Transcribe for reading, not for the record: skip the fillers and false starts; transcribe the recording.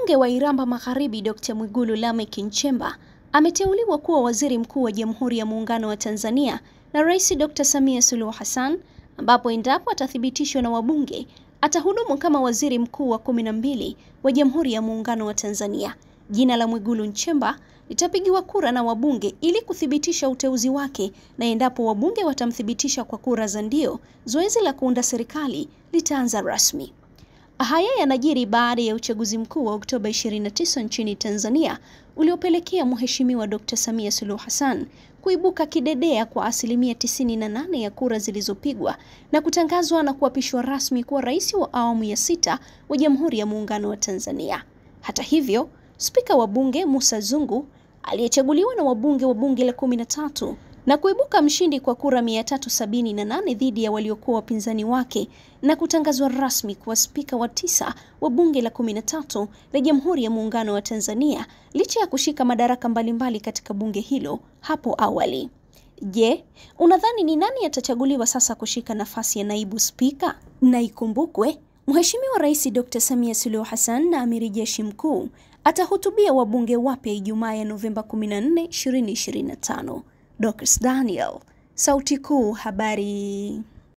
Mbunge wa Iramba Magharibi Dr. Mwigulu Lameck Nchemba ameteuliwa kuwa Waziri Mkuu wa Jamhuri ya Muungano wa Tanzania na Rais Dr. Samia Suluhu Hassan, ambapo endapo atathibitishwa na wabunge atahudumu kama Waziri Mkuu wa 12 wa Jamhuri ya Muungano wa Tanzania. Jina la Mwigulu Nchemba litapigiwa kura na wabunge ili kuthibitisha uteuzi wake, na endapo wabunge watamthibitisha kwa kura za ndio, zoezi la kuunda serikali litaanza rasmi. Haya yanajiri baada ya uchaguzi mkuu wa Oktoba 29 nchini Tanzania uliopelekea Mheshimiwa Dr. Samia Suluhu Hassan kuibuka kidedea kwa asilimia 98 ya kura zilizopigwa na kutangazwa na kuapishwa rasmi kuwa rais wa awamu ya 6 wa Jamhuri ya Muungano wa Tanzania. Hata hivyo, Spika wa Bunge Musa Zungu aliyechaguliwa na wabunge wa Bunge la 13 na kuibuka mshindi kwa kura 378 dhidi ya waliokuwa wapinzani wake na kutangazwa rasmi kuwa spika wa 9 wa Bunge la 13 la Jamhuri ya Muungano wa Tanzania, licha ya kushika madaraka mbalimbali katika bunge hilo hapo awali. Je, unadhani ni nani atachaguliwa sasa kushika nafasi ya naibu spika? Na ikumbukwe, Mheshimiwa Rais Dr. Samia Suluhu Hassan na Amiri Jeshi Mkuu atahutubia wabunge wapya Ijumaa ya Novemba 14, 2025. Dorcas Daniel, Sauti Kuu Habari.